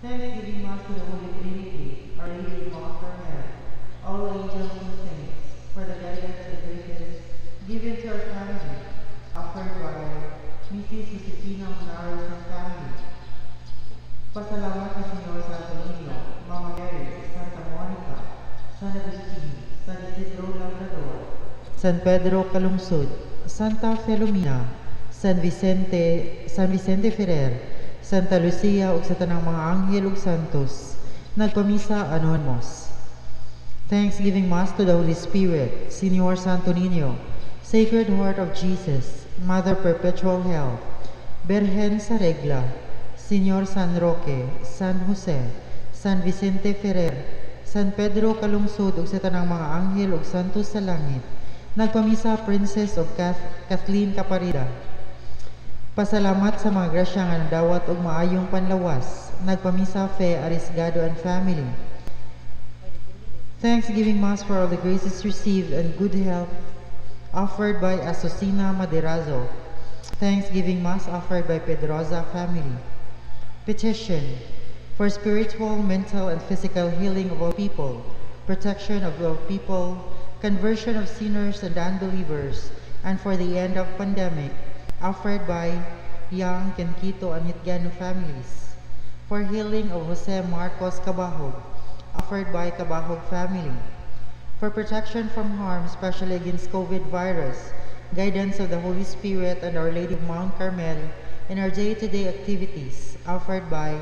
Thanksgiving Mass to the Holy Trinity, Our Lady of Mount Carmel, all angels and saints, for the guidance and graces given to our family, offered by Mrs. Josefina Monares and family. Pasalamat sa Señor Santo Niño, Mama Mary, Santa Monica, San Agustin, San Isidro Labrador, San Pedro Calungsod, Santa Filomena, San Vicente Ferrer, Santa Lucia ug sa tanang mga anghel ug santos, nagpamisa anonymous. Thanksgiving Mass to the Holy Spirit, Señor Santo Niño, Sacred Heart of Jesus, Mother Perpetual Help, Berhen sa Regla, Señor San Roque, San Jose, San Vicente Ferrer, San Pedro Calungsod ug sa tanang mga anghel ug santos sa langit, nagpamisa Princess of Kathleen Caparida. Pasalamat sa mga grasya nga nadawat og maayong panlawas, nagpamisa Fe Arisgado and family. Thanksgiving Mass for all the graces received and good health offered by Azucena Maderazo. Thanksgiving Mass offered by Pedroza family. Petition for spiritual, mental, and physical healing of all people, protection of all people, conversion of sinners and unbelievers, and for the end of pandemic, offered by Yang, Kenquito, and Hitgano families. For healing of Jose Marcos Cabahog, offered by Cabahog family. For protection from harm, especially against COVID virus, guidance of the Holy Spirit and Our Lady of Mount Carmel in our day-to-day activities, offered by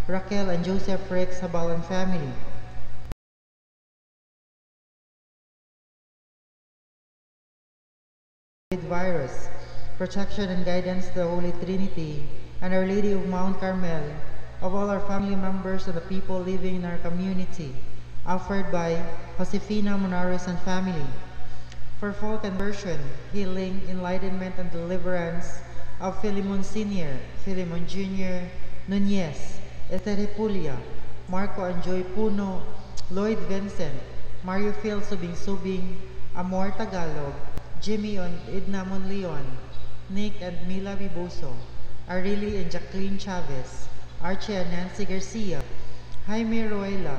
Raquel and Joseph Rex Sabalan family. Virus, protection and guidance to the Holy Trinity and Our Lady of Mount Carmel, of all our family members and the people living in our community, offered by Josefina Monares and family. For full conversion, healing, enlightenment, and deliverance of Philemon Sr., Philemon Jr., Nunez, Esther Repulia, Marco and Joy Puno, Lloyd Vincent, Mario Phil Subing-Subing, Amor Tagalog, Jimmy and Edna Monleon, Nick and Mila Biboso, Arely and Jacqueline Chavez, Archie and Nancy Garcia, Jaime Roela,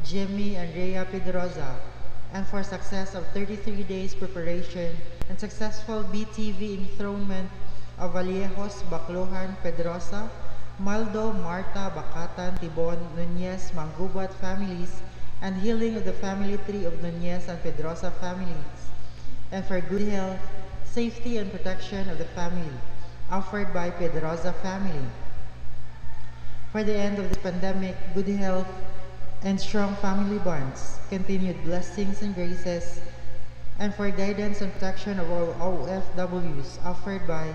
Jimmy and Rhea Pedroza, and for success of 33 days preparation and successful BTV enthronement of Vallejos, Baclohan, Pedrosa, Maldo, Marta, Bacatan, Tibon, Nunez, Mangubat families, and healing of the family tree of Nunez and Pedrosa families, and for good health, safety, and protection of the family, offered by Pedrosa family. For the end of the pandemic, good health, and strong family bonds, continued blessings and graces, and for guidance and protection of all OFWs, offered by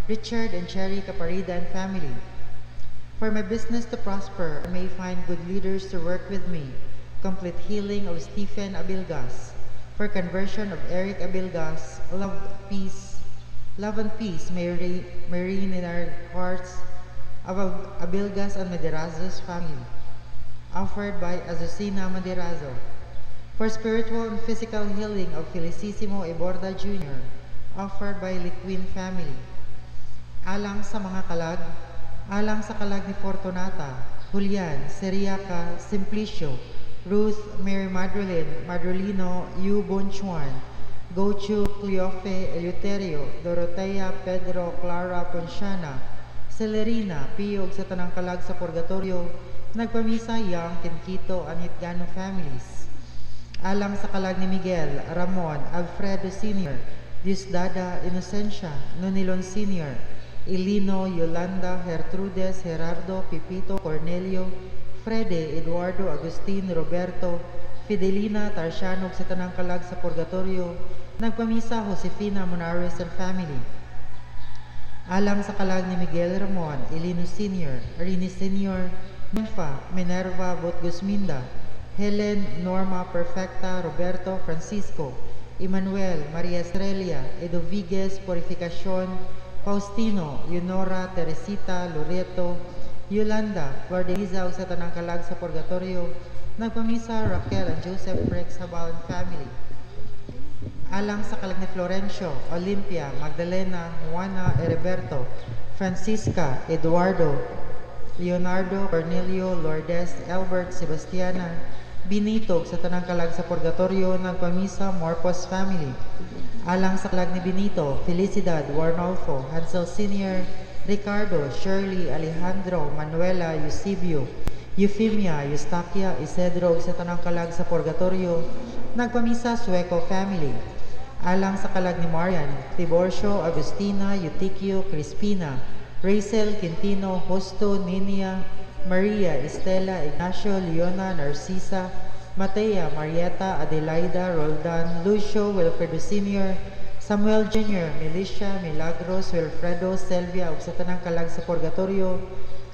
Richard and Cherry Caparida and family. For my business to prosper, I may find good leaders to work with me, complete healing of Stephen Abilgas, for conversion of Eric Abilgas, love and peace may reign in our hearts of Abilgas and Maderazos family, offered by Azucena Maderazo. For spiritual and physical healing of Felicissimo Eborda Jr., offered by Liquin family. Alang sa mga kalag, alang sa kalag ni Fortunata, Julian, Seriaca, Simplicio, Ruth, Mary Madrilyn, Madrolino, Yu Bonchuan, Gochu, Cleofe, Eleuterio, Dorotea, Pedro, Clara, Ponciana, Celerina, Piyog sa tanang kalag sa Purgatorio, nagpamisa Yang, Kenquito, and Hitgano families. Alang sa kalag ni Miguel, Ramon, Alfredo Sr., Diosdada, Inocencia, Nonilon Sr., Elino, Yolanda, Gertrudes, Gerardo, Pipito, Cornelio, Frede, Eduardo, Agustin, Roberto, Fidelina, Tarsiano sa tanang kalag sa Purgatorio, nagpamisa Josefina Monares and family. Alang sa kalag ni Miguel Ramon, Elino Sr., Rini Sr., Nympha, Minerva, Botgusminda, Helen, Norma, Perfecta, Roberto, Francisco, Emmanuel, Maria Estrella, Edovigues, Purificacion, Faustino, Leonora, Teresita, Loreto, Yolanda, Flordeliza sa tanang kalag sa Purgatorio, nagpamisa Raquel and Joseph Rex Habal and family. Alang sa kalag ni Florencio, Olympia, Magdalena, Juana, Heriberto, Francisca, Eduardo, Leonardo, Cornelio, Lourdes, Albert, Sebastiana, Binitog sa tanang kalag sa purgatorio, nagpamisa, Morpos family. Alang sa kalag ni Benito, Felicidad, Warnolfo, Hansel Sr., Ricardo, Shirley, Alejandro, Manuela, Eusebio, Eufemia, Eustaquia, Isidro sa tanang kalag sa purgatorio, nagpamisa, Sueco family. Alang sa kalag ni Marian, Tiborcio, Agustina, Eutikio, Crispina, Rachel, Quintino, Hosto, Ninia, Maria, Estela, Ignacio, Leona, Narcisa, Matea, Marieta, Adelaida, Roldan, Lucio, Wilfredo Sr., Samuel Jr., Milicia, Milagros, Wilfredo, Selvia, ug sa tanang kalag sa purgatorio,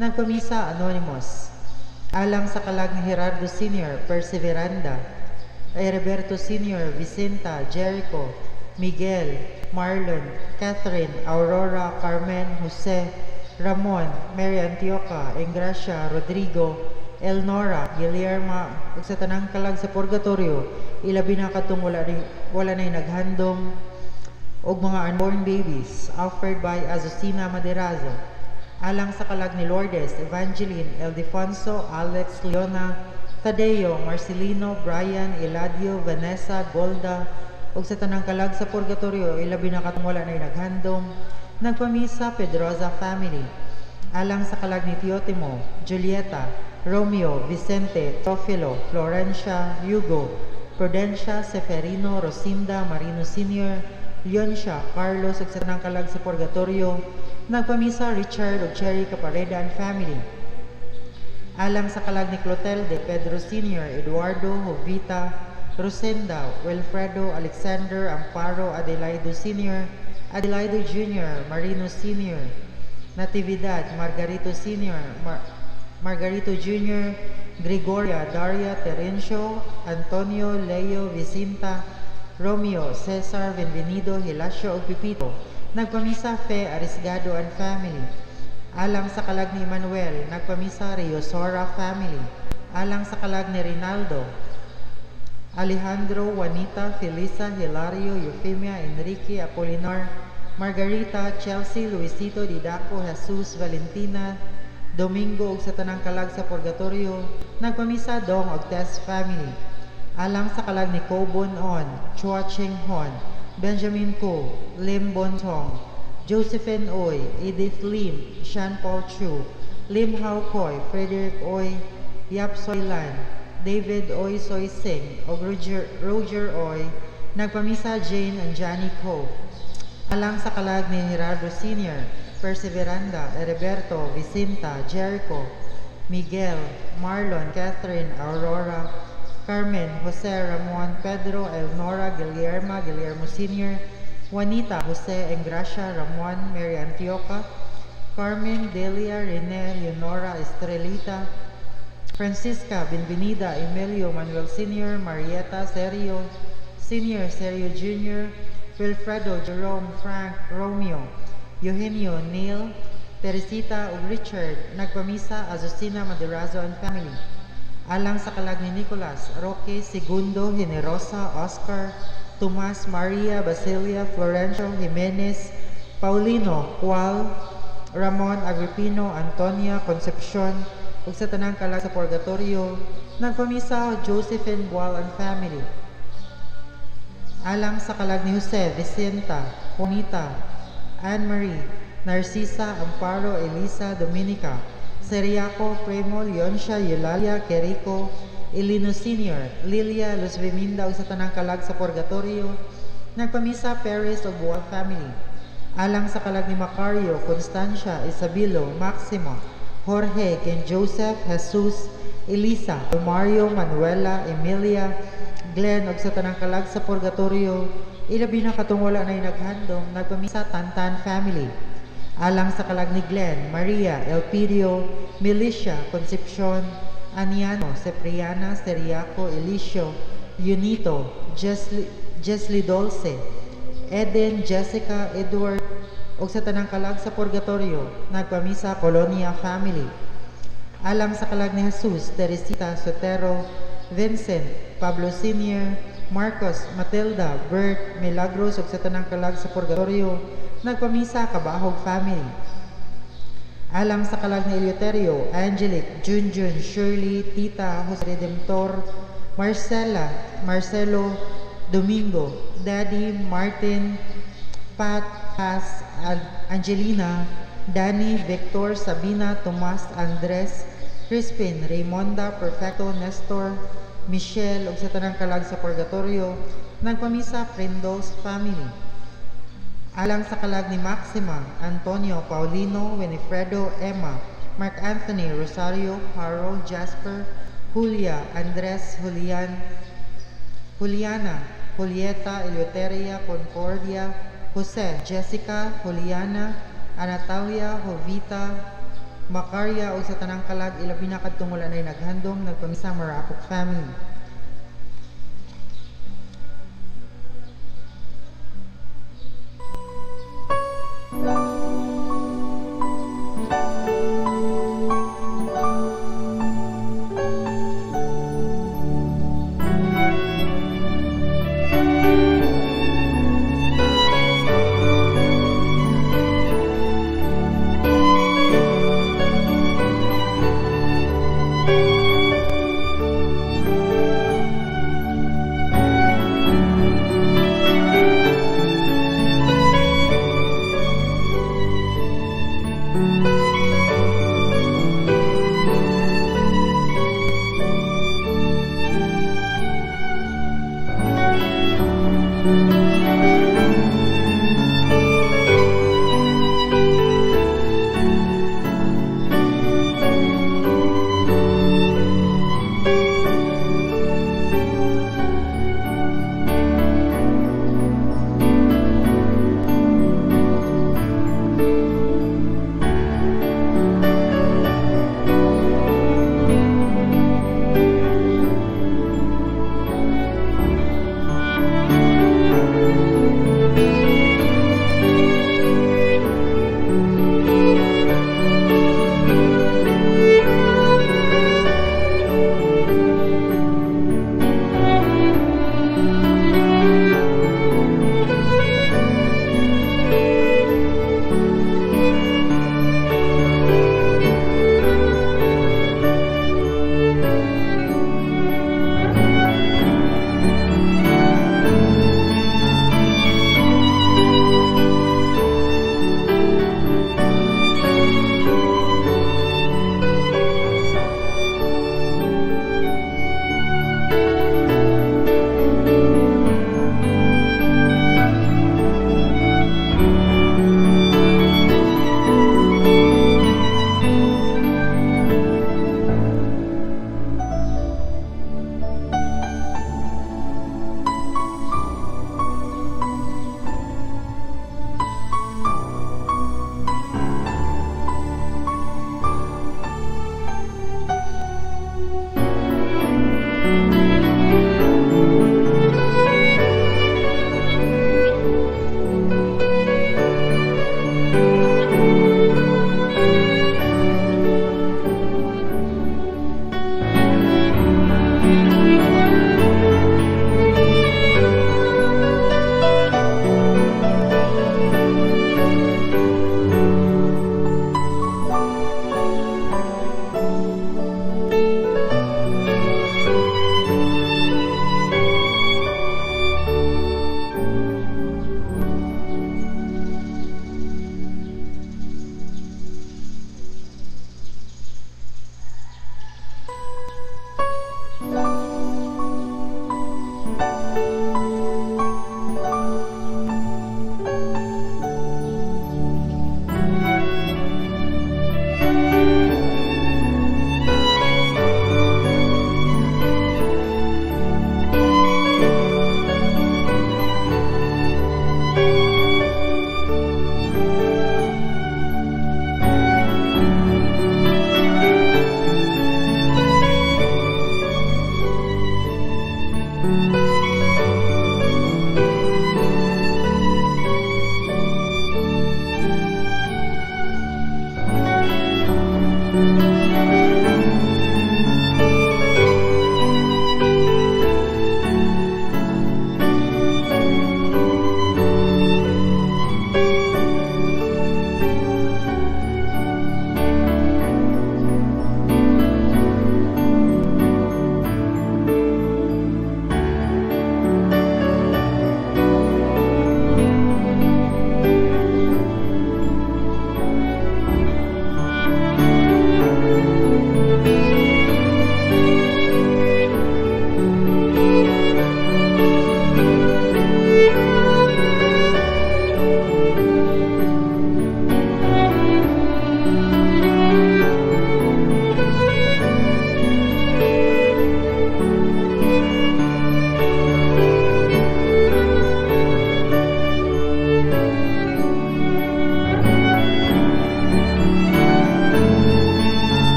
nagpamisa, Anonymous. Alang sa kalag ni Gerardo Sr., Perseveranda, Heriberto Sr., Vicenta, Jericho, Miguel, Marlon, Catherine, Aurora, Carmen, Jose, Ramon, Mary Antioca, Engracia, Rodrigo, Elnora, Guillerma, ug sa tanang kalag sa purgatorio, ilabi na katong wala na naghandom og mga unborn babies, offered by Azucena Maderazo. Alang sa kalag ni Lourdes, Evangeline, Eldefonso, Alex, Leona, Tadeo, Marcelino, Brian, Eladio, Vanessa, Golda, ug sa tanang kalag sa purgatorio, ilabi na katong wala na naghandom, nagpamisa, Pedroza family. Alang sa kalag ni Teotimo, Julieta, Romeo, Vicente, Teofilo, Florencia, Hugo, Prudencia, Seferino, Rosinda, Marino Sr., Leoncia, Carlos, ug sa tanang kalag sa purgatorio, nagpamisa, Richard ug Cherry Capareda and family. Alang sa kalag ni Clotelde, Pedro Sr., Eduardo, Jovita, Rosenda, Wilfredo, Alexander, Amparo, Adelaido Sr., Adelaido Jr., Marino Sr., Natividad, Margarito Sr., Margarito Jr., Gregoria, Daria, Terencio, Antonio, Leo, Vicinta, Romeo, Cesar, Benvenido, Hilasio ug Pipito, nagpamisa, Fe, Arisgado and family. Alang sa kalag ni Manuel, nagpamisa, Riosora family. Alang sa kalag ni Rinaldo, Alejandro, Juanita, Felisa, Hilario, Eufemia, Enrique, Apolinar, Margarita, Chelsea, Luisito, Didaco, Jesus, Valentina, Domingo, ug sa tanang kalag sa purgatorio, nagpamisa, Dong ug Tess family. Alang sa kalag ni Kobon On, Chua Cheng Hon, Benjamin Ko, Lim Bontong, Josephine Oy, Edith Lim, Sean Paul Chu, Lim Hao Koy, Frederick Oy, Yap Soy Lan, David Oy Soy Singh, o Roger Oy, nagpamisa, Jane and Johnny Ko. Alang sa kalag ni Gerardo Sr., Perseveranda, Heriberto, Vicinta, Jericho, Miguel, Marlon, Catherine, Aurora, Carmen, Jose, Ramon, Pedro, Elnora, Guillermo Sr., Juanita, Jose, Engracia, Ramon, Mary Antioca, Carmen, Delia, Rene, Leonora, Estrelita, Francisca, Benvenida, Emilio, Manuel Sr., Marieta, Sergio Sr., Sergio Jr., Wilfredo, Jerome, Frank, Romeo, Eugenio, Neil, Teresita ug Richard, nagpamisa, Azucena Maderazo and family. Alang sa kalag ni Nicolas, Roque, Segundo, Generosa, Oscar, Tomas, Maria, Basilia, Florencio, Jimenez, Paulino, Cual, Ramon, Agripino, Antonia, Concepcion, ug sa tanang kalag sa purgatorio, nagpamisa, Josephine Gual and family. Alang sa kalag ni Jose, Vicenta, Juanita, Anne-Marie, Narcisa, Amparo, Elisa, Dominica, Seriaco, Primo, Leoncia, Eulalia, Querico, Elino Sr., Lilia, Luz Beminda ug sa tanang kalag sa purgatorio, nagpamisa, Perez ug Gual family. Alang sa kalag ni Macario, Constancia, Isabelo, Maximo, Jorge, Ken Joseph, Jesus, Elisa, Mario, Manuela, Emilia, Glenn ug sa tanang kalag sa purgatorio, ilabi na katong wala na naghandom, nagpamisa, Tantan family. Alang sa kalag ni Glenn, Maria, Elpidio, Milicia, Concepcion, Aniano, Cipriana, Seriaco, Elisio, Junito, Jesly Dolce, Eden, Jessica, Edward, ug sa tanang kalag sa purgatorio, nagpamisa, Colonia family. Alang sa kalag ni Jesus, Teresita, Sotero, Vincent, Pablo Sr., Marcos, Matilda, Bert, Milagros ug sa tanang kalag sa purgatorio, nagpamisa, Kabahog family. Alang sa kalag ni Eleuterio, Angelic, Junjun, Shirley, Tita, Jose Redemptor, Marcela, Marcelo, Domingo, Daddy, Martin, Pat, Paz, Angelina, Danny, Victor, Sabina, Tomas, Andres, Crispin, Raymonda, Perfecto, Nestor, Michelle, ug sa tanang kalag sa purgatorio, nagpamisa Prendos family. Alang sa kalag ni Maxima, Antonio, Paulino, Winifredo, Emma, Mark Anthony, Rosario, Harold, Jasper, Julia, Andres, Juliana, Julieta, Eleuteria, Concordia, Jose, Jessica, Juliana, Anatalia, Jovita, Macaria, o sa tanang kalag ilabi na kadtong wala na'y naghandom nagpamisa Marapok family.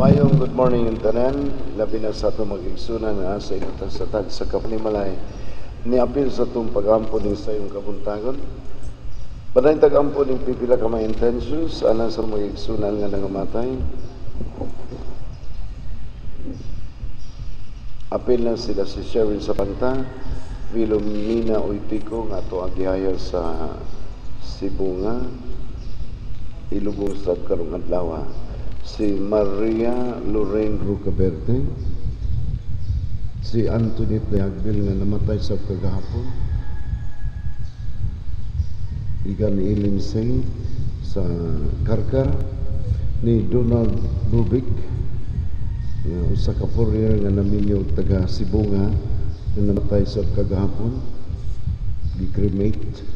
Mayong good morning ang tanan, labi na sa itong mag-igsunan nga sa inutan sa tag sa Kapanimalay. Niapil sa itong pag-ampo ng sa iyong kabuntagon. Padayon tag-ampo ng pipila ka may intentions, alang sa mag-igsunan nga nangamatay. Apil na sila si Sherwin Sapanta, Vilomina Oitico nga ito agihaya sa Sibunga, Ilugong sa karong adlaw. Si Maria Lorraine Rucaberte, si Antoinette Deagbil nga namatay sa kagahapon, ika ni Eileen Singh sa Karkar, ni Donald Rubik nga usa ka foreigner nga naminyo taga Sibunga nga namatay sa kagahapon, gi-cremate.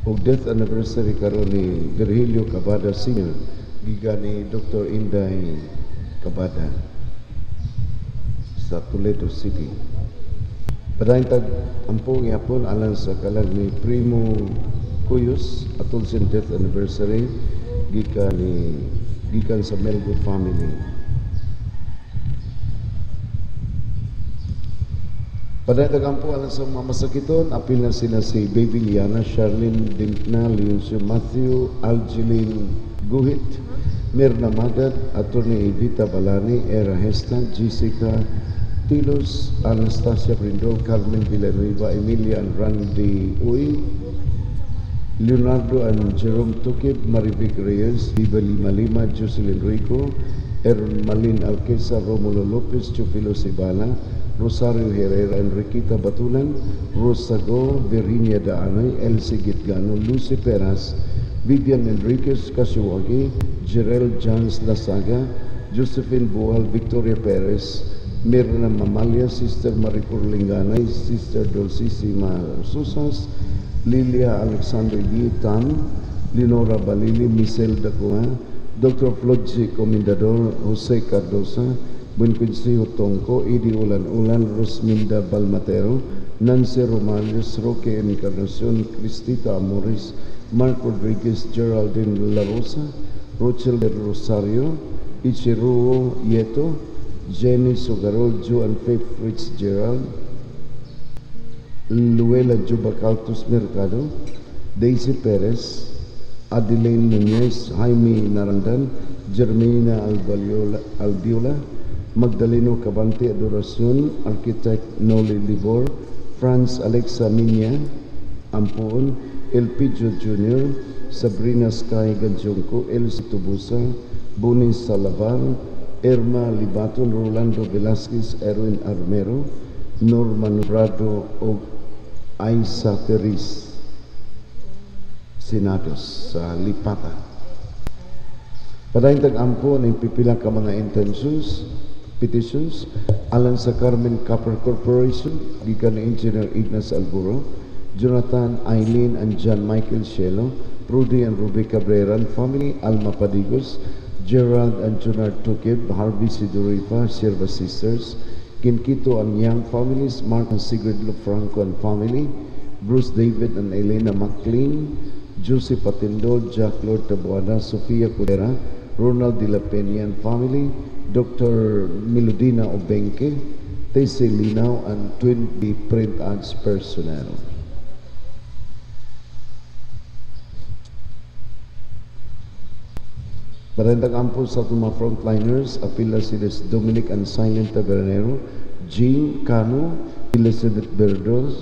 O death anniversary karon ni Virgilio Cabada Sr. giga ni Dr. Inday Cabada sa Toledo City. Padayon tag ampo gyapon alang sa kalag ni Primo Cuyos atol sa death anniversary gikan sa Melgo family. Padayon tag ampo alang sa mga masakiton, apil na sila si Baby Liana, Charlene Dinkna, Leoncio Matthew, Algeline Guhit, Mirna Magad, Atty. Evita Balani, Era Hesta, Jessica Tilos, Anastasia Brindol, Carmen Villanueva, Emilia and Randy Uy, Leonardo and Jerome Tukib, Marivic Reyes, Diva Lima Lima, Jocelyn Rico, Ermalin Alquesa, Romulo Lopez, Chufilo Sibala, Rosario Herrera, Enriqueta Batulan, Rosago, Virginia Daanoy, Elsie Gitgano, Lucy Peras, Vivian Enriquez Kasiwagi, Jerel Jans Lasaga, Josephine Bual, Victoria Perez, Mirna Mamalia, Sister Maricor Linganay, Sister Dulcissima Susas, Lilia Alexander Tan, Lenora Balili, Michelle Dacua, Dr. Flodji Comendador, Jose Cardosa, Buenquincio Tongko, Idi Ulan-Ulan, Rosminda Balmatero, Nancy Romales, Roque Encarnacion, Cristita Amoris, Mark Rodriguez, Geraldine La Rosa, Rochelle de Rosario, Ichiruo Yeto, Jenny Sugarol, Joan Faith Fitzgerald, Luela Jubacaltos Mercado, Daisy Perez, Adeline Nunez, Jaime Narandan, Germina Albiola, Magdaleno Cabante Adoracion, Architect Noli Libor, Franz Alexa Minya, Ampoon, Elpidio Jr., Sabrina Sky Ganjongko, Elsie Tubusa, Bonis Salavar, Irma Libaton, Rolando Velasquez, Erwin Armero, Norman Rado o Aisa Teris Sinados sa Lipata. Padayon tag-ampo ng pipila ka mga petitions alang sa Carmen Copper Corporation, gikan ni Engineer Ignace Alburo, Jonathan, Eileen and John Michael Shelo, Rudy and Ruby Cabrera family, Alma Padigos, Gerald and Junard Tukib, Harvey Sidurifa, Silva Sisters, Kinkito and Young families, Mark and Sigrid Lofranco and family, Bruce David and Elena McLean, Josie Patindol, Jack Lord Tabuada, Sofia Cudera, Ronald De La Peña and family, Dr. Melodina Obenque, Tessie Linaw and Twin B Print Ads personnel. Parentag ampo sa mga frontliners, apila si Dominic and Silent Tabernero, Jean Cano, Elizabeth Berdos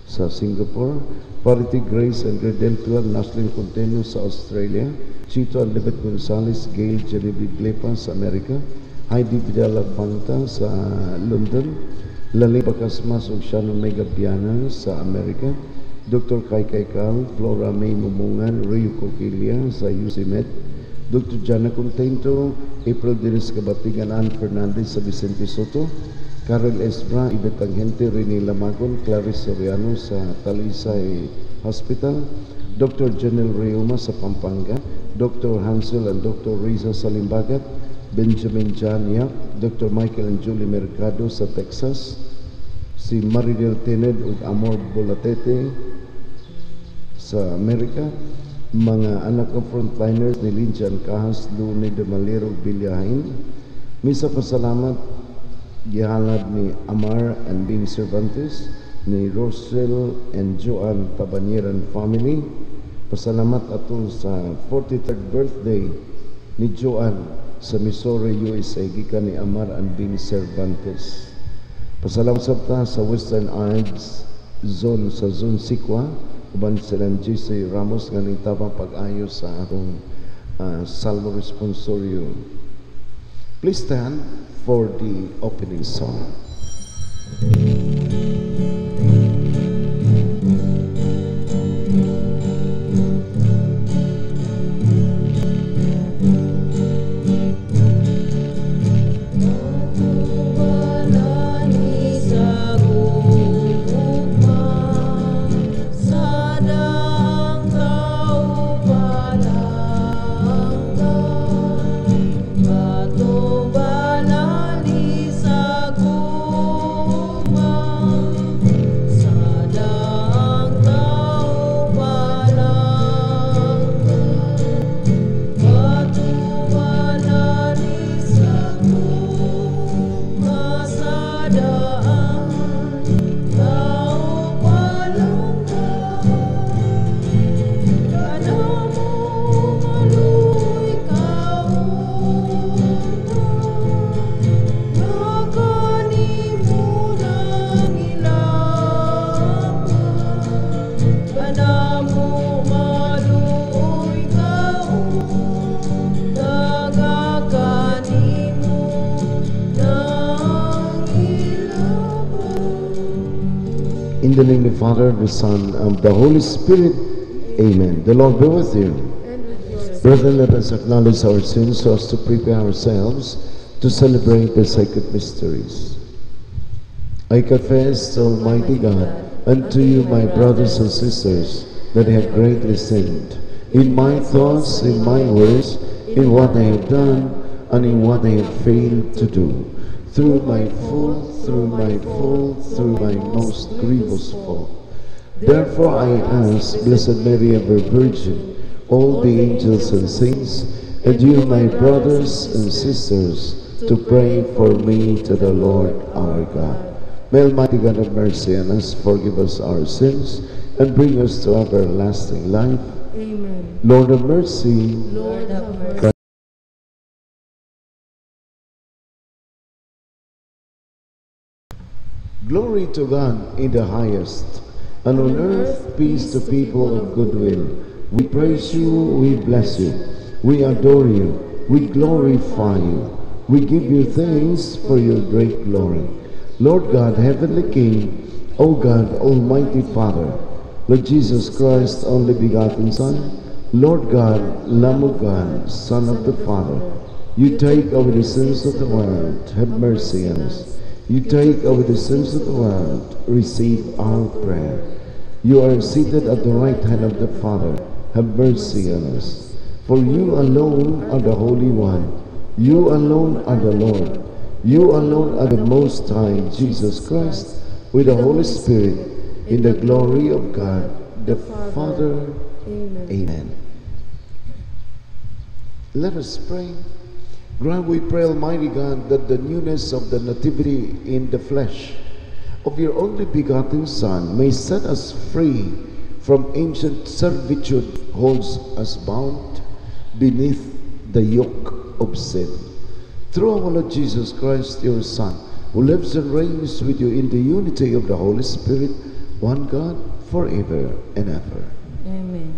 sa Singapore, Parity Grace and Redel 12, Naslin Conteno sa Australia, Chito and Lebet Gonzales, Gail Genevieve Glepa sa Amerika, Heidi Vidal Panta sa London, Lali Bacasmas ug Shannon Mega Piana sa Amerika, Dr. Kai Cal, Flora May Mumungan, Rio Coquilia sa UCMed, Dr. Jana Contento, April Dines Kabatigan, Ann Fernandez sa Vicente Soto, Carol Esbra, Ibet Tangente, Rene Lamagon, Clarice Soriano sa Talisay Hospital, Dr. Janel Reuma sa Pampanga, Dr. Hansel and Dr. Riza Salimbagat, Benjamin Janiak, Dr. Michael and Julie Mercado sa Texas, si Maridel Tened ug Amor Bolatete sa Amerika, mga anak ng frontliners ni Linjan Kahas, Lune de Malero Bilyahin, Misa pasalamat gihalad ni Amar and Bing Cervantes, ni Rosel and Joan Tabanyeran family. Pasalamat aton sa 43rd birthday ni Joan sa Missouri, USA, gikan ni Amar and Bing Cervantes. Pasalamat sa Western Alps Zone sa Zone Sikwa, uban silang JC Ramos nga nitapang pag-ayo sa atong Salmo Responsorio. Please stand for the opening song. In the name of the Father, the Son, and the Holy Spirit. Amen. The Lord be with you. Brethren, let us acknowledge our sins so as to prepare ourselves to celebrate the sacred mysteries. I confess, Almighty God, unto you, my brothers and sisters, that I have greatly sinned in my thoughts, in my words, in what I have done, and in what I have failed to do. Through my fault, through my most grievous fault. Therefore I ask, Blessed Mary, ever Virgin, all the angels and saints, and you, my brothers and sisters, to pray for me to the Lord our God. May Almighty God have mercy on us, forgive us our sins, and bring us to everlasting life. Amen. Lord have mercy. Lord have mercy. Glory to God in the highest, and on earth peace to people of good will. We praise you, we bless you, we adore you, we glorify you, we give you thanks for your great glory. Lord God, Heavenly King, O God, Almighty Father, Lord Jesus Christ, only begotten Son, Lord God, Lamb of God, Son of the Father, you take away the sins of the world, have mercy on us. You take away the sins of the world, receive our prayer. You are seated at the right hand of the Father, have mercy on us. For you alone are the Holy One, you alone are the Lord, you alone are the Most High, Jesus Christ, with the Holy Spirit, in the glory of God, the Father. Amen. Amen. Let us pray. Grant, we pray, Almighty God, that the newness of the nativity in the flesh of your only begotten Son may set us free from ancient servitude holds us bound beneath the yoke of sin. Through our Lord Jesus Christ, your Son, who lives and reigns with you in the unity of the Holy Spirit, one God, forever and ever. Amen.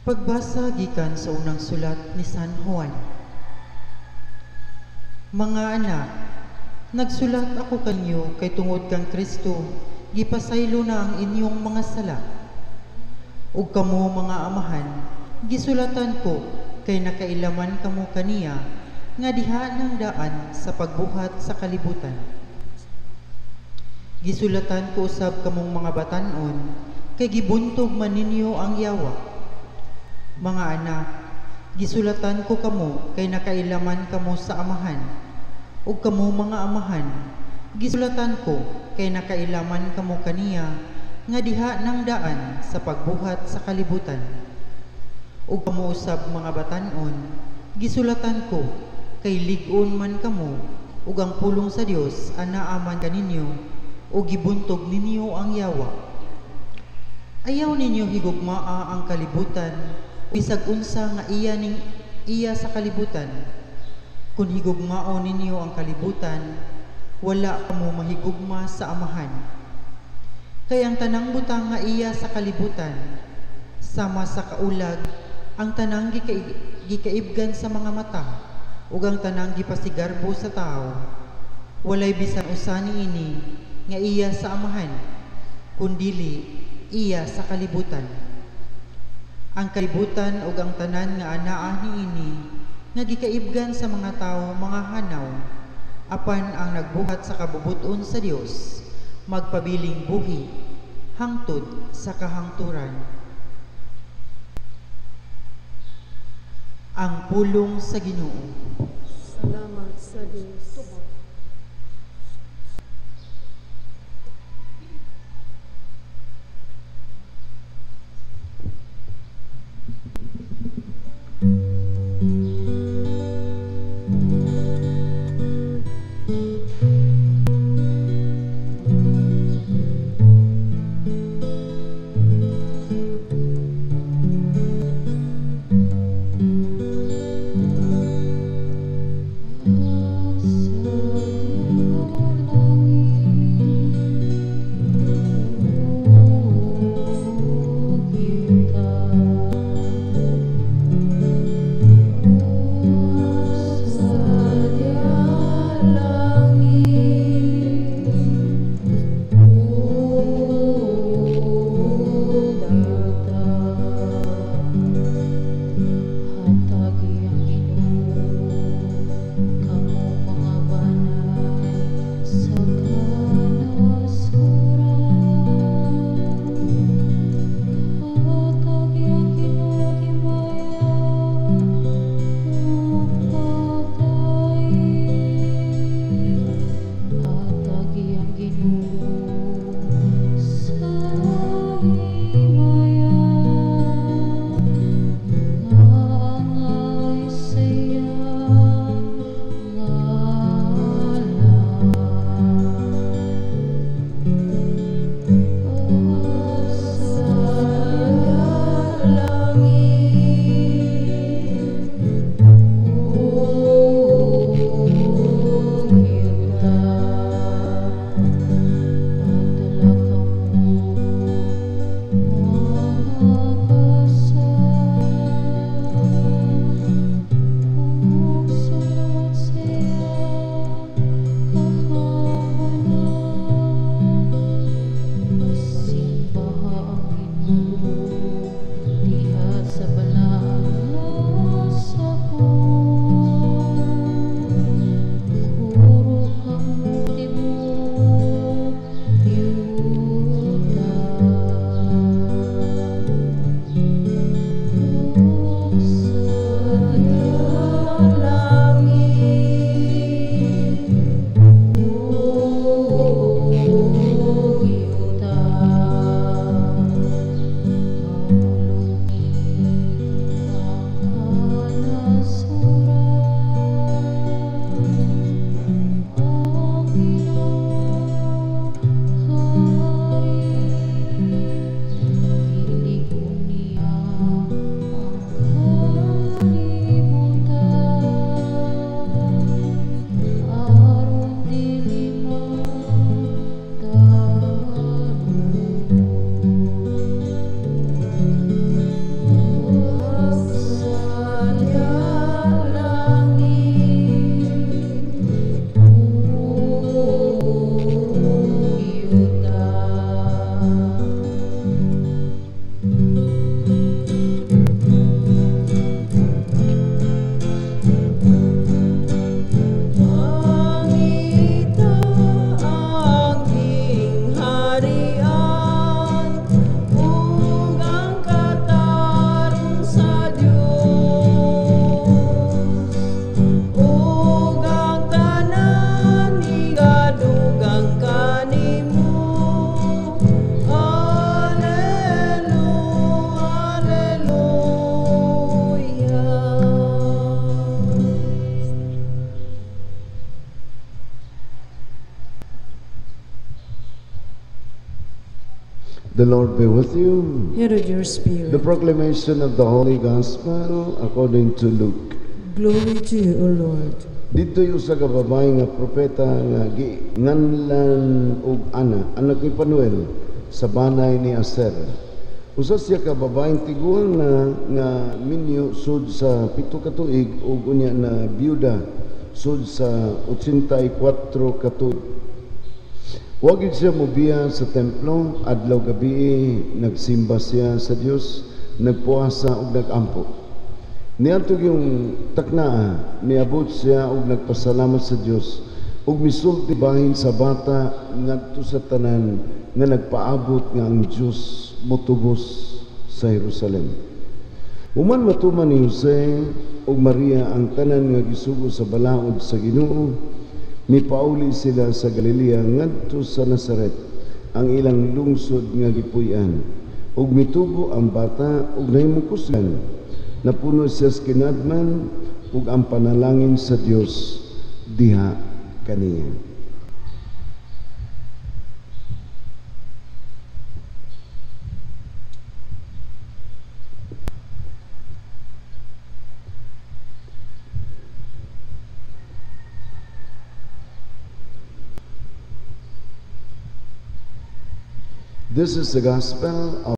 Pagbasa gikan sa unang sulat ni San Juan. Mga anak, nagsulat ako kanyo kay tungod kang Kristo, gipasaylo na ang inyong mga sala. Ug kamo mga amahan, gisulatan ko kay nakailaman kamo kaniya nga diha ng daan sa pagbuhat sa kalibutan. Gisulatan ko usab kamong mga batan-on kay gibuntog man ninyo ang yawa. Mga anak, gisulatan ko kamo kay nakailaman kamo sa amahan. ug kamo mga amahan, gisulatan ko kay nakailaman kamo kaniya nga diha nang daan sa pagbuhat sa kalibutan. Ug kamo usab mga batan-on, gisulatan ko kay lig-on man kamo ug ang pulong sa Dios anaa man kaninyo ug gibuntog ninyo ang yawa. Ayaw ninyo higugmaa ang kalibutan bisag unsa nga iya sa kalibutan. Kung higugmao ninyo ang kalibutan, wala kamo mahigugma sa amahan. Kay ang tanang butang nga iya sa kalibutan, sama sa kaulag, ang tanang gikaibgan sa mga mata, ug ang tanang gipasigarbo sa tao, walay bisan usa niini nga iya sa amahan, kundili iya sa kalibutan. Ang kalibutan ug ang tanan nga anaa niini nga gikaibgan sa mga tao mga hanaw, apan ang nagbuhat sa kabubuton sa Dios magpabiling buhi hangtod sa kahangturan. Ang pulong sa Ginoo. Salamat sa Diyos. So The Lord be with you. and with your spirit. The proclamation of the Holy Gospel according to Luke. Glory to you, O Lord. Dito yung sa kababay nga propeta nga nganlan og Ana, anak ni Panuel, sa banay ni Aser. Usa siya ka babaeng tiguang nga minyo sud sa 7 ka tuig ug unya na byuda sud sa 84 ka tuig. Wa gid siya mobiya sa templo adlaw gabi, nagsimba siya sa Dios, nagpuasa ug nagampo. Niadtog yung taknaa, miabot siya ug nagpasalamat sa Dios ug misulti bahin sa bata ngadto sa tanan nga nagpaabot nga ang Dios motubos sa Jerusalem. Human matuman ni Jose ug Maria ang tanan nga gisugo sa balaod sa Ginoo, mipauli sila sa Galilea ngadto sa Nazaret, ang ilang lungsod nga gipuy-an. Ug mitubo ang bata ug nahimungkuslan. Napuno siya sa kinadman ug ang panalangin sa Dios diha kaniya. This is the gospel of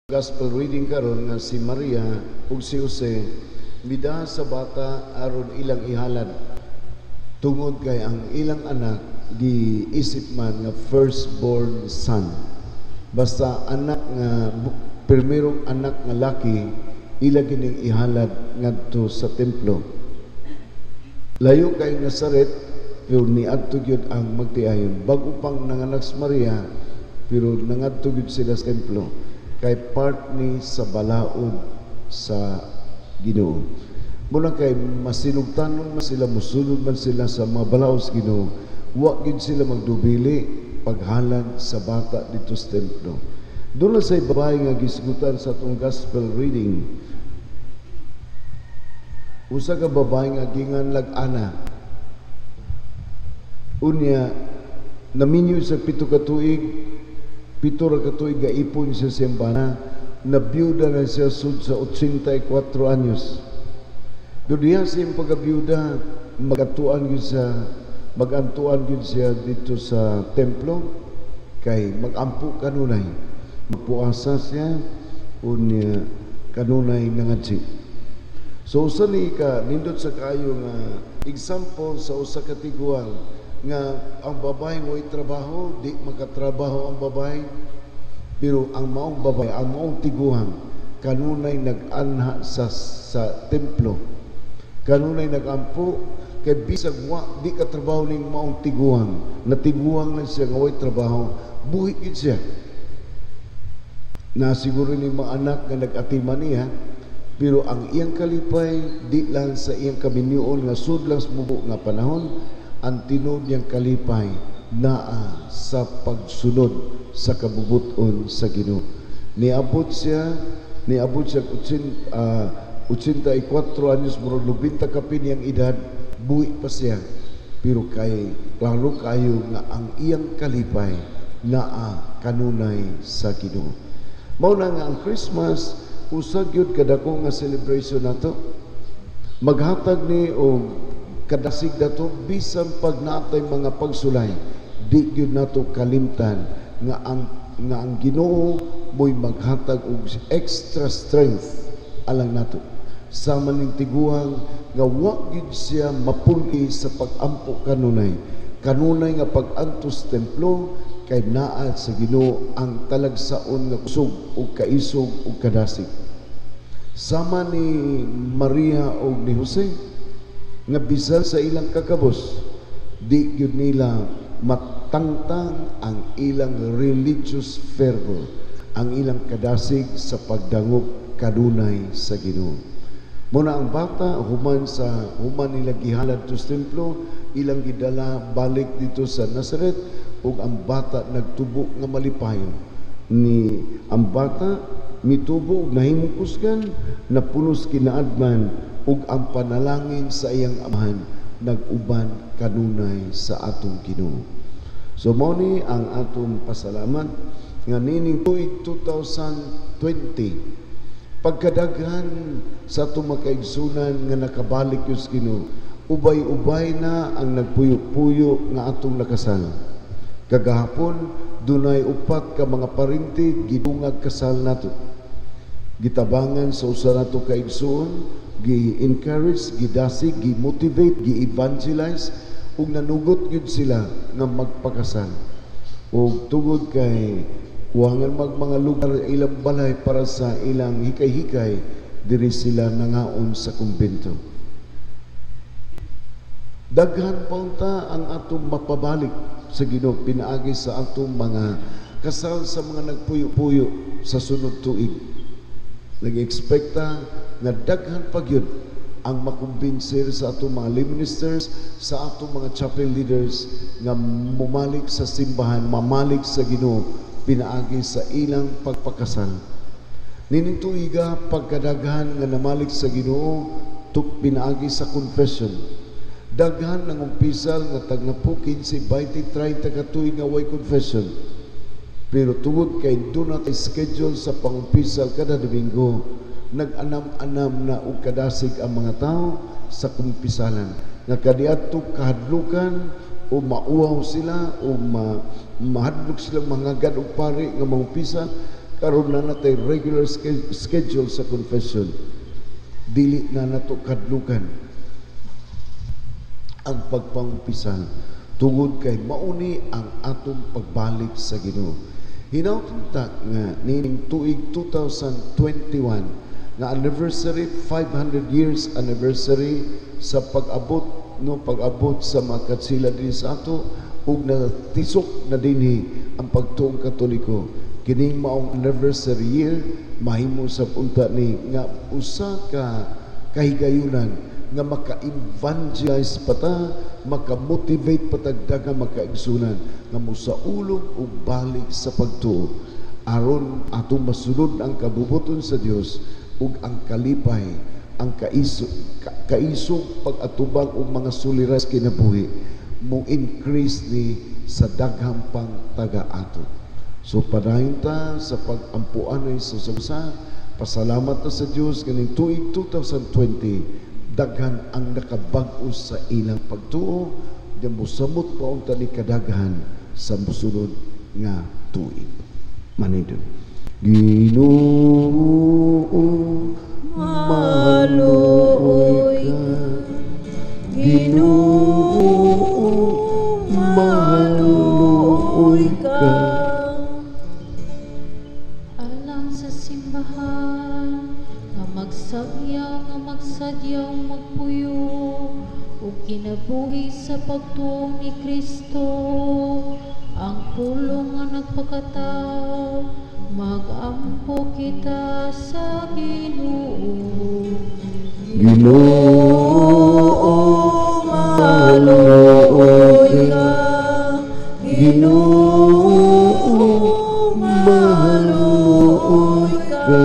gospel reading karon nga si Maria ug si Jose mida sa bata aron ilang ihalad tungod kay ang ilang anak giisip man nga firstborn son. Basta anak nga primerong anak nga laki ila kining ihalad ngadto sa templo. Layo kay Nazaret pero niadto gyud ang magtiayon bago pang nanganak si Maria, pero nangadto gyud sila sa templo kay part ni sa balaod sa Ginoo. Muna kay masinugtanon man sila, musulod man sila sa mga balaod sa Ginoo, wa gyud sila magdubili paghalad sa bata dito sa templo. Doon na sa babae nga gisgutan sa atong gospel reading, usa ka babae nga ginganlag Ana. Unya, naminyo sa 7 ka tuig, 7 ra ka tuig gaipon siya sa sembana, nabiyuda na siya sud sa 84 anyos. Dudiya siya yung pagkabiyuda, magantuan yun siya dito sa templo, kay magampo kanunay. Magpuasa siya, unya kanunay nangadsi. So, usa ni ka, nindot sa kayo nga example sa usa ka tiguang, nga ang babae mo'y trabaho, di makatrabaho ang babae, pero ang maong babae, ang maong tiguang, kanunay nag-anha sa templo, kanunay nag-ampo, kay bisag wa, di katrabaho ning maong tiguang, natiguang lang siya, ngaway trabaho, buhit yun siya. Na siguro ni mga anak nga nag-atiman niya, pero ang iyang kalipay, di lang sa iyang kaminyoon, nga sudlang sumubo nga panahon, ang tinod niyang kalipay naa sa pagsunod sa kabubuton sa Ginoo. Niabot siya 84 anyos, murag 90 kapin niyang edad, buhi pa siya. Pero kay klaro kayo nga ang iyang kalipay naa kanunay sa Ginoo. Mao na nga ang Christmas usag gyud kadako nga celebration nato. Maghatag ni og kadasig dato bisan pag natay mga pagsulay, di gyud nato kalimtan nga ang Ginoo mo'y maghatag og extra strength alang nato. Sama ning tiguang nga wa gyud siya mapuli sa pag-ampo kanunay nga pag-antos templo, kay naa sa Ginoo ang talagsaon nga kusog ug kaisog ug kadasig. Sama ni Maria ug ni Jose nga bisan sa ilang kakabos, di gyud nila matangtang ang ilang religious fervor, ang ilang kadasig sa pagdangop kanunay sa Ginoo. Muna ang bata human nila gihalad to sa templo, ilang gidala balik dito sa Nazaret, ug ang bata nagtubo nga malipayon. Ni ang bata mitubo ug nahimungkusgan, napunos kinaadman ug ang panalangin sa iyang amahan nag-uban kanunay sa atong Ginoo. So mao ni ang atong pasalamat nga nining tuig 2020 pagkadaghan sa atong makaigsunan nga nakabalik yung Ginoo. Ubay-ubay na ang nagpuyo-puyo nga atong nakasal. Kagahapon dunay upat ka mga parinti gidungag kasal nato. Gitabangan sa usa nato ka igsoon, gi-encourage, gidasig, gi-motivate, gi-evangelize ug nanugot gyud sila nga magpakasal. Ug tungod kay kuwangan mga lugar ilang balay para sa ilang hikay-hikay, diri sila nangaon sa kumbento. Daghan paunta ang atong mapabalik sa Ginoo pinaagi sa atong mga kasal sa mga nagpuyo-puyo sa sunod tuig. Nag-expecta nga daghan pa gyud ang makumbinsir sa atong mga lay ministers, sa atong mga chapel leaders nga mumalik sa simbahan, mamalik sa Ginoo pinaagi sa ilang pagpakasal. Nining tuiga pagkadaghan nga namalik sa Ginoo pinaagi sa confession. Daghan ng umpisal nga tagnapo 15, 20, 30 ka tuig nga way confession. Pero tungod kay doon natin schedule sa pangumpisal kada Domingo, nag-anam-anam na og kadasig ang mga tao sa kumpisalan. Nga kadiadto kahadlukan o mauwaw sila o mahadlok silang mangagad og pari nga mangumpisa, karon na natay regular schedule sa confession. Dili na nato kadlukan ang pagpangumpisal tungod kay mauni ang atong pagbalik sa Ginoo. Hinaut-unta nga nining tuig 2021 nga anniversary, 500 years anniversary sa pag-abot sa mga katsila din sa ato ug natisok na dinhi ang pagtuong Katoliko. Kining maong anniversary year mahimo sa punta ni nga usa ka kahigayunan nga maka-evangelize pata, maka-motivate patagdagan makaigsunan nga mosaulog ug balik sa pagtuo aron atong masunod ang kabubuton sa Dios ug ang kalipay, ang kaisog pag-atubang og mga suliras kinabuhi mo increase ni sa daghang pang taga-ato. So padayon ta sa pag-ampuan sa susa, pasalamat ta sa Dios kaning tuig 2020 daghan ang nakabag-o sa ilang pagtuo, di mosamot paunta ni kadaghan sa musunod nga tuig. Manindon. Ginoo, maluoy ka. Ginoo, maluoy ka. Alang sa simbahan nga magsadyaw magpuyo ug kinabuhi sa pagtuong ni Kristo ang pulong nga nagpakatao magampo kita sa Ginoo. Ginoo, maluoy ka. Ginoo, maluoy ka.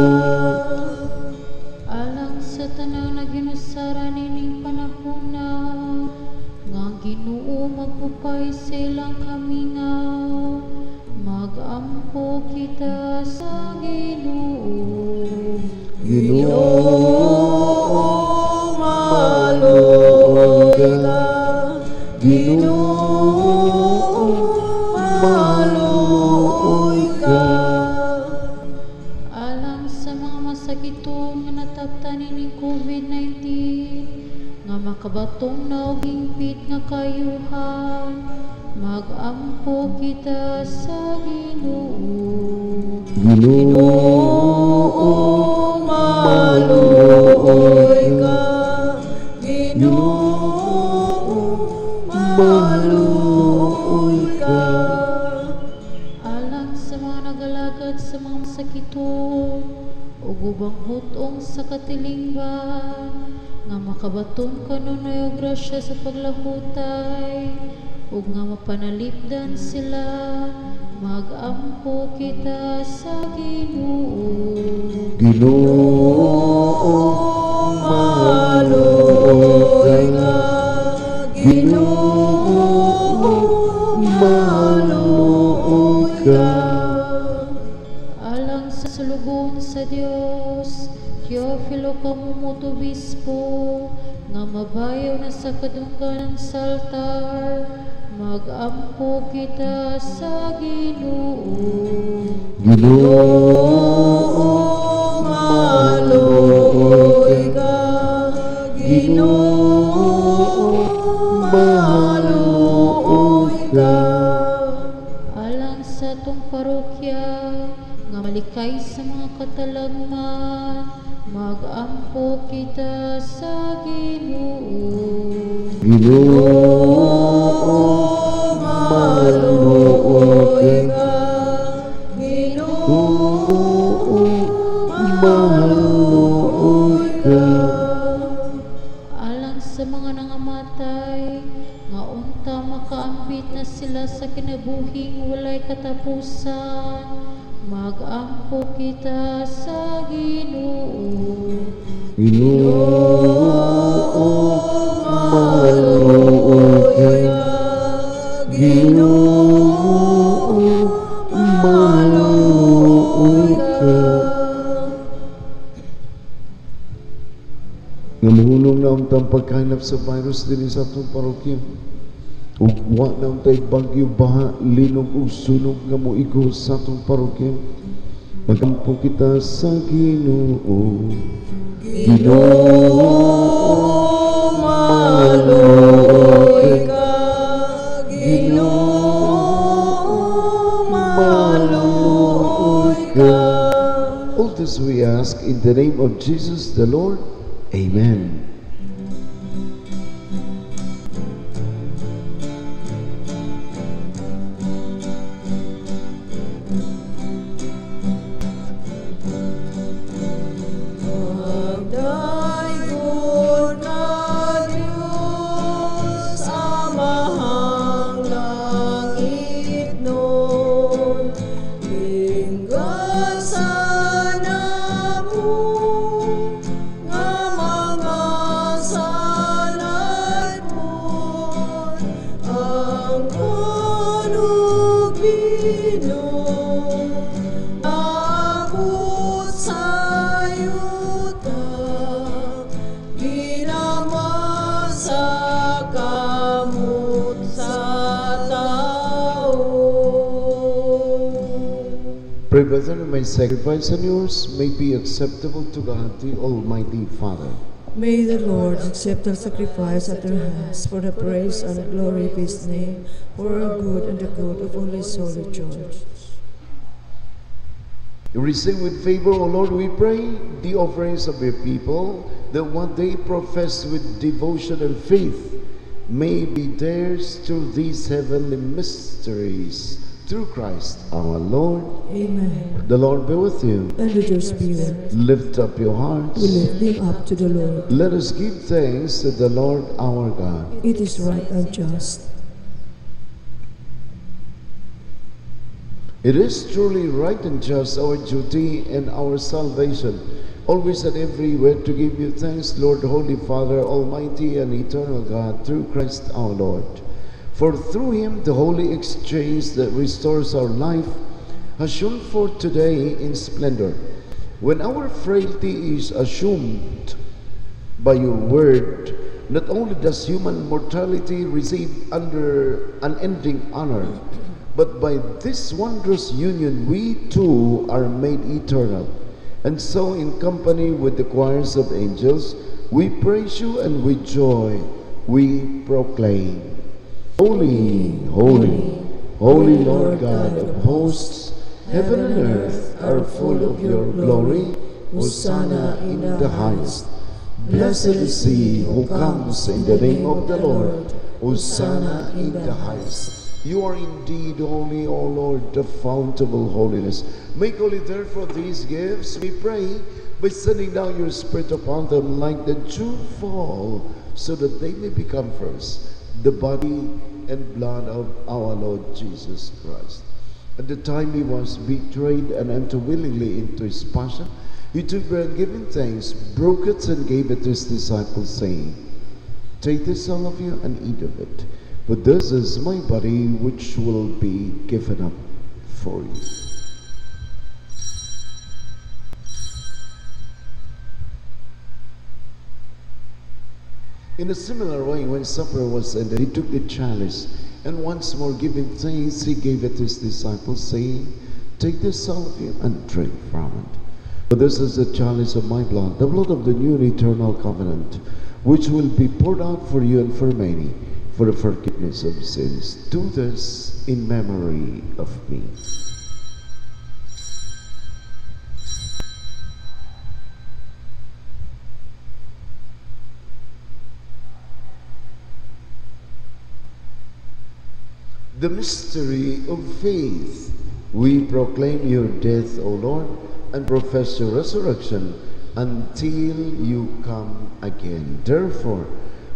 Alang sa tanang naginusara nining panahona nga Ginoo magpupay sa ilang kamingaw magampo kita sa Ginoo. Ginoo, maluoy ka. Ginoo, maluoy ka. Alang sa mga masakiton nga nataptanin ni COVID-19 nga makabatong na og hingpit nga kayuhan magampo kita sa Ginoo. Ginoo, maluoy ka. Ginoo, maluoy ka. Alang sa mga nagalagad sa mga masakiton ug ubang hutong sa katilingban nga makabaton kanunay og grasya sa paglahutay ug nga mapanalipdan sila magampo kita sa Ginoo. Ginoo, maluoy ka. Ginoo, maluoy ka. Alang sa sulubong sa Dios, Teofilo Kamumuto Bispo, nga mabayaw na sa kadungkanan sa altar, magampo kita sa Ginoo. Ginoo, maluoy ka. Ginoo, maluoy ka. Alang sa tong parokya, nga malikay sa mga katalagman, magampo kita sa Ginoo. Ginoo, maluoy ka. Ginoo, maluoy ka. Alang sa mga nangamatay, nga unta makaambit na sila sa kinabuhing walay katapusan, magampo kita sa Ginoo. Ginoo, maluoy ka. Ginoo, maluoy ka. Namulong na ang pagkainap sa virus din sa atong parokya. Ug wa na ang tay bagyo baha, linog ug sunog nga moigo sa atong parokya. Magampo kita sa Ginoo. Ginoo, maluoy ka. Ginoo, maluoy ka. All this we ask in the name of Jesus the Lord. Amen. Magdayon na Diyos, amahang langit nun. Linggan sana mo nga mga salay mo. Ang kanubino abot sa yuta, ginaman sa kamot sa tao. Pray, brethren, my sacrifice and yours may be acceptable to God, the Almighty Father. May the Lord accept our sacrifice at our hands for the praise and glory of His name, for our good and the good of all His holy church. Receive with favor, O Lord, we pray, the offerings of your people, that what they profess with devotion and faith may be theirs through these heavenly mysteries. Through Christ our Lord. Amen. The Lord be with you. And with your spirit, Lift up your hearts. we lift them up to the Lord. Let us give thanks to the Lord our God. It is right and just. It is truly right and just, our duty and our salvation, always and everywhere to give you thanks, Lord, Holy Father, Almighty and eternal God, through Christ our Lord. For through him the holy exchange that restores our life has shone forth today in splendor. When our frailty is assumed by your word, not only does human mortality receive under unending honor, but by this wondrous union we too are made eternal. And so in company with the choirs of angels, we praise you, and with joy we proclaim, Holy, holy, holy Lord God of hosts, heaven and earth are full of your glory. Hosanna in the highest. Blessed is he who comes in the name of the Lord. Hosanna in the highest. You are indeed holy, O Lord, the fount of all holiness. Make holy therefore these gifts, we pray, by sending down your Spirit upon them like the dew fall, so that they may become first the body and blood of our Lord Jesus Christ. At the time he was betrayed and entered willingly into his passion, he took bread, giving thanks, broke it, and gave it to his disciples, saying, Take this, all of you, and eat of it. For this is my body, which will be given up for you. In a similar way, when supper was ended, he took the chalice, and once more giving thanks, he gave it to his disciples, saying, Take this, all of you, and drink from it. For this is the chalice of my blood, the blood of the new and eternal covenant, which will be poured out for you and for many, for the forgiveness of sins. Do this in memory of me. The mystery of faith. We proclaim your death, O Lord, and profess your resurrection until you come again. Therefore,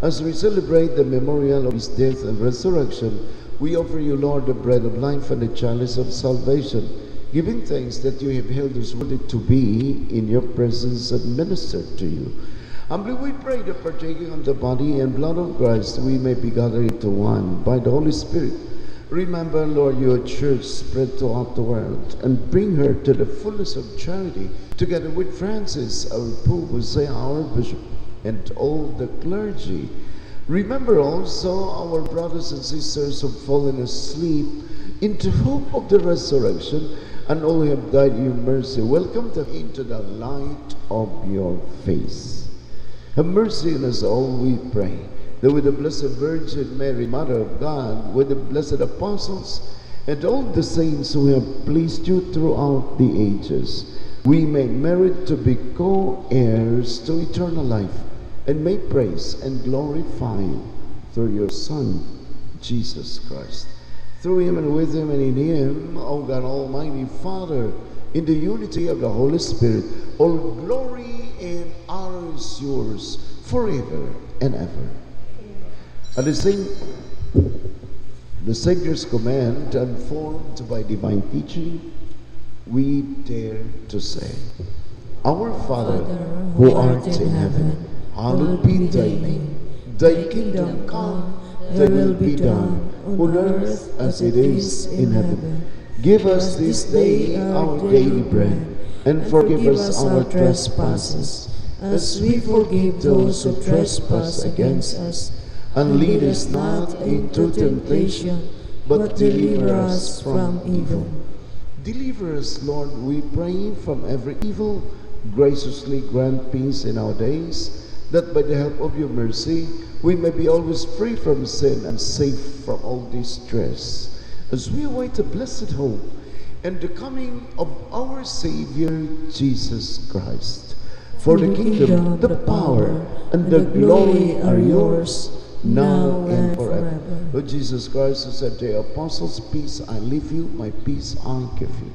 as we celebrate the memorial of his death and resurrection, we offer you, Lord, the bread of life and the chalice of salvation, giving thanks that you have held us worthy to be in your presence and ministered to you. Humbly we pray that partaking of the body and blood of Christ, we may be gathered into one by the Holy Spirit. Remember, Lord, your church spread throughout the world, and bring her to the fullness of charity, together with Francis, our Pope, Jose, our Bishop, and all the clergy. Remember also our brothers and sisters who have fallen asleep into hope of the resurrection, and all who have died in your mercy. Welcome them into the light of your face. Have mercy on us all, we pray, that with the Blessed Virgin Mary, Mother of God, with the blessed apostles, and all the saints who have pleased you throughout the ages, we may merit to be co-heirs to eternal life, and may praise and glorify you through your Son, Jesus Christ. Through him and with him and in him, O God Almighty Father, in the unity of the Holy Spirit, all glory and honor is yours forever and ever. At the Savior's command, informed by divine teaching, we dare to say, Our Father, who art in heaven, hallowed be thy name. Thy kingdom come, thy will be done, on earth as it is in heaven. Give us this day our daily bread, and forgive us our trespasses, as we forgive those who trespass against us. And lead us not into temptation, but deliver us from evil. Deliver us, Lord, we pray, from every evil. Graciously grant peace in our days, that by the help of your mercy, we may be always free from sin and safe from all distress, as we await the blessed hope and the coming of our Savior, Jesus Christ. For the kingdom, the power, and the glory are yours, now and forever. Lord Jesus Christ, who said to the apostles, Peace I leave you, my peace I give you.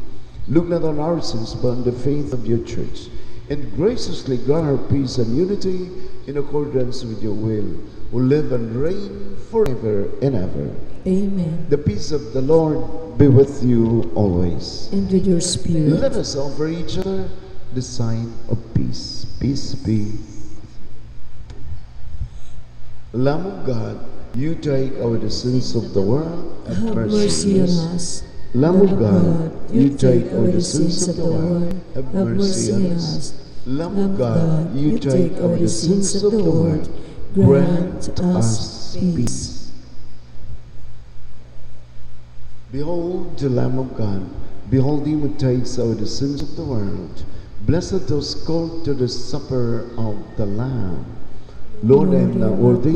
Look not on our sins, but on the faith of your church, and graciously grant her peace and unity in accordance with your will, who live and reign forever and ever. Amen. The peace of the Lord be with you always. And with your spirit. Let us offer each other the sign of peace. Peace be. Lamb of God, you take away the sins of the world, have mercy on us. Lamb of God, you take away the sins of the world, have mercy on us. Lamb of God, you take away the sins of the world, grant us peace. Behold the Lamb of God, behold him who takes away the sins of the world. Blessed those called to the supper of the Lamb. Lord, I am not worthy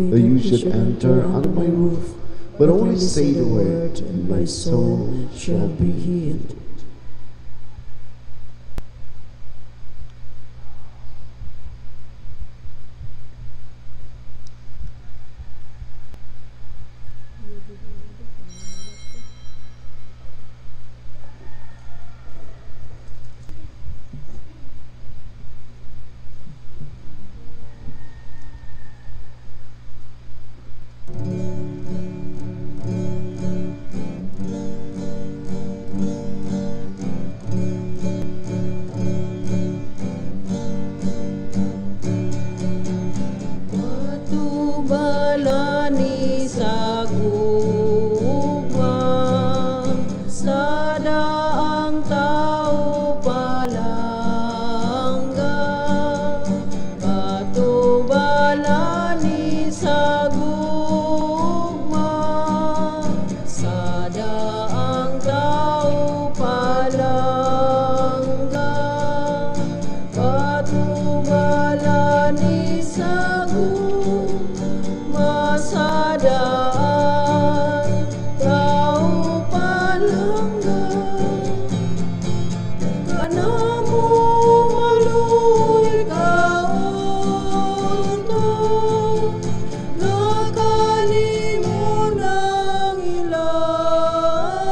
that you should enter under my roof, but only say the word, and my soul shall be healed.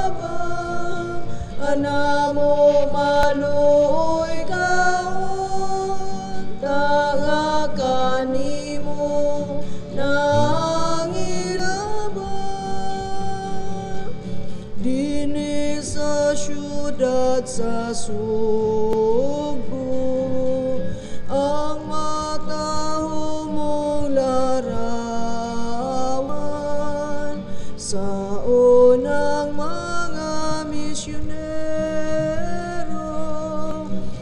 ilabang, anamo maluoy kaon, tanga kanimo nang ilabang. Dini sa syudad sa Sugbo, ang mataho mong larawan sa unang mga misyonero,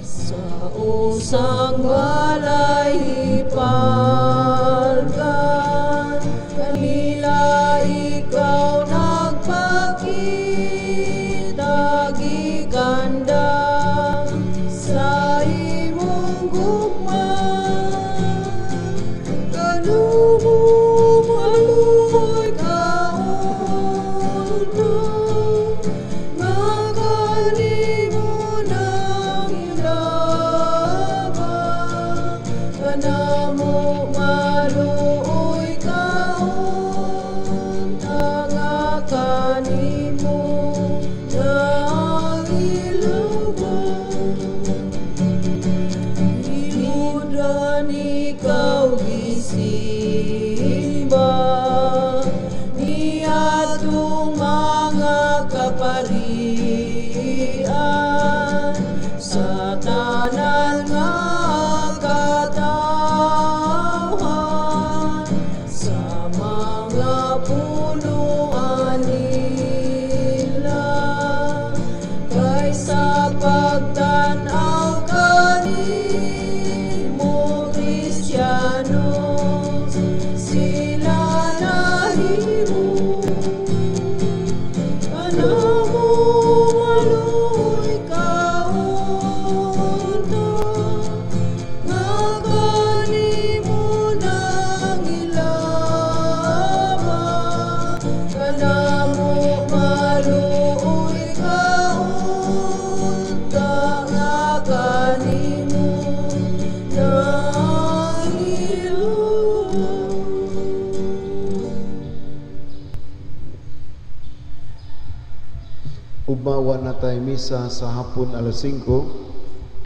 sa usang balay hipalgan, kanila ikaw nagpakita gikanda sa imong gugma. Kanumo maluoy kaon na, makanimo nang ilabang, kanamo maluoy kaon, tanga kanimo nang ilabang. Iludan ikaw gisimba ni atong mga kaparian, sa tanan nga katawhan, sa mga punuan nila, kaysa pagtanaw kanimo Kristiyano, sila nahimo. Kanamo maluoy kaon na, kanimo nang ilabang, kanamo maluoy kaon, tanga kanimo nang ilabang. Umawa na tayo misa sa hapon alas 5,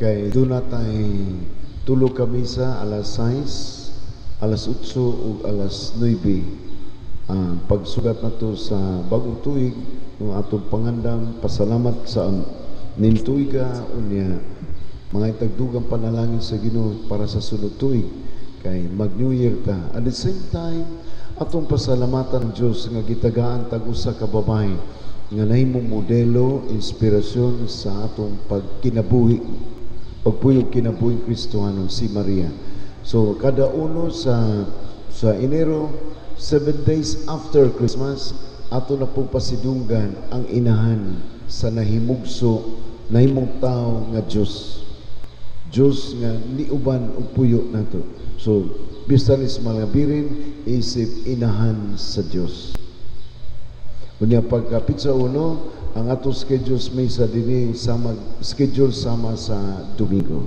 kay doon na tayo tulog ka misa alas 6, alas 8 o alas 9. Pagsugat na to sa bagong tuig, ng atong pangandam, pasalamat sa nintuiga, unya mga itagdugang panalangin sa Ginoo para sa sunod tuig, kay mag New Year ta. At the same time, atong pasalamatan ng Diyos nga gitagaan tag-usa ka babae nga nahimong modelo, inspirasyon sa atong pagpuyog kinabuhi Kristohanon, si Maria. So kada uno sa Enero, 7 days after Christmas, ato na pong pasidunggan ang inahan sa nahimong tao nga Diyos nga niuban og puyo nato. So bisanis malabirin isip inahan sa Diyos. Unya pagkapit sa uno, ang atong schedule may sa dini schedule sama sa Domingo.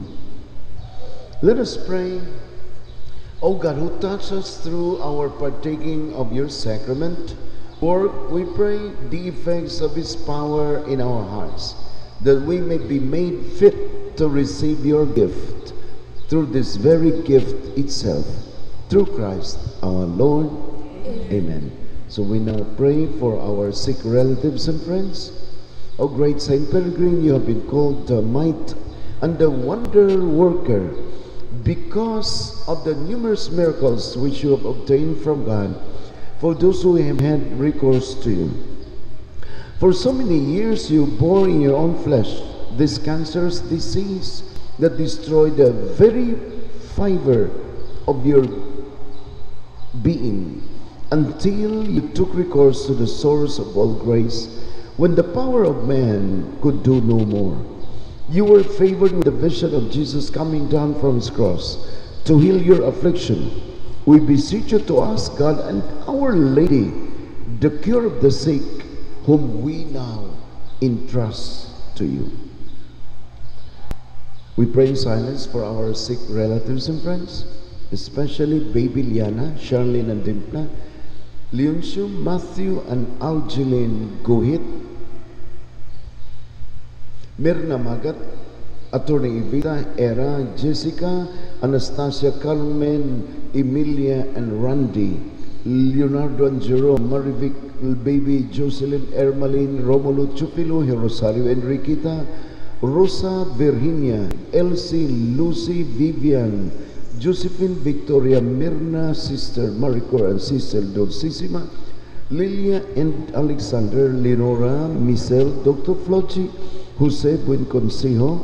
Let us pray. O God, who touch us through our partaking of your sacrament, work, we pray, the effects of his power in our hearts, that we may be made fit to receive your gift through this very gift itself, through Christ our Lord. Amen. So we now pray for our sick relatives and friends. O great Saint Peregrine, you have been called the might and the wonder worker because of the numerous miracles which you have obtained from God for those who have had recourse to you. For so many years you bore in your own flesh this cancerous disease that destroyed the very fiber of your being, until you took recourse to the source of all grace, when the power of man could do no more. You were favored with the vision of Jesus coming down from his cross to heal your affliction. We beseech you to ask God and Our Lady, the cure of the sick, whom we now entrust to you. We pray in silence for our sick relatives and friends, especially baby Liana, Charlene, and Dimpla. Leoncio Matthew and Algeline Guhit, Mirna Magat, Attorney Evita Era, Jessica, Anastasia, Carmen, Emilia, and Randy, Leonardo and Jerome, Marivic, Baby, Jocelyn, Ermaline, Romulo, Chupilo, Rosario, Enriqueta, Rosa, Virginia, Elsie, Lucy, Vivian, Josephine, Victoria, Mirna, Sister Maricor, and Sister Dulcissima, Lilia and Alexander, Leonora, Michelle, Dr. Flochi, Jose Buenconsejo,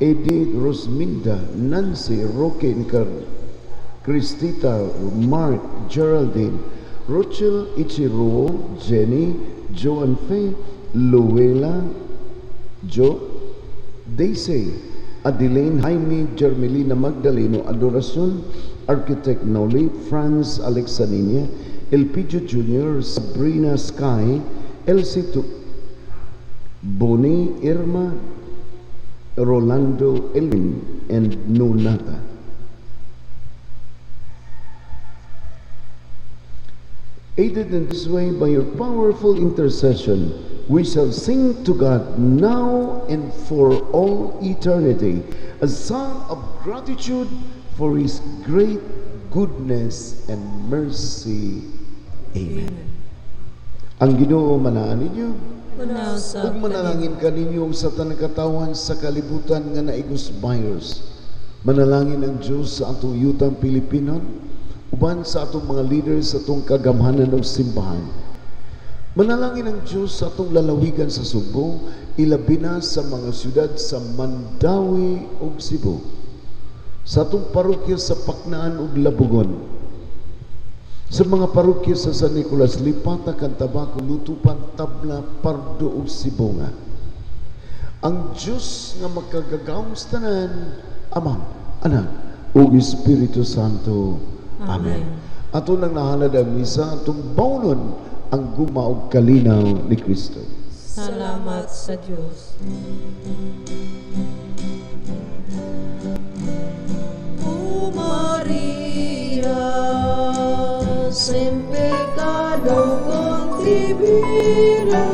Eddie, Rosminda, Nancy, Roque Incar, Cristita, Mark, Geraldine, Rochelle, Ichiro, Jenny, Joan Faye, Luella, Joe, Daisy, Adeline, Jaime, Jermelina Magdaleno, Adoracion, Architect Noli, Franz Alexaninia, Elpidio Jr., Sabrina Sky, Elsie Bonnie, Irma, Rolando, Elvin, and Nunata. Aided in this way by your powerful intercession, we shall sing to God now and for all eternity a song of gratitude for His great goodness and mercy. Amen. Ang Ginoo manaan ninyo. Ug manalangin ka ninyo sa tanang katawan sa kalibutan nga naigos virus. Manalangin ang Diyos sa atong yutang Pilipinon, uban sa atong mga leaders sa atong kagamhanan o simbahan. Manalangin ang Diyos sa atong lalawigan sa Subo, ilabi na sa mga syudad sa Mandawi ug Cebu, sa atong parokya sa Paknaan ug Labugon, sa mga parokya sa San Nicolas, Lipata, Cantabaco, Lutupan, Tabla, Pardo ug Sibonga. Ang Diyos nga magkagagawang sa tanan, Ama, Anak ug Espiritu Santo. Amen. Ato nang nahalad ang misa, atong bawnon ang guma ug kalinaw ni Kristo. Salamat sa Diyos. O Maria, sin pecado concebida,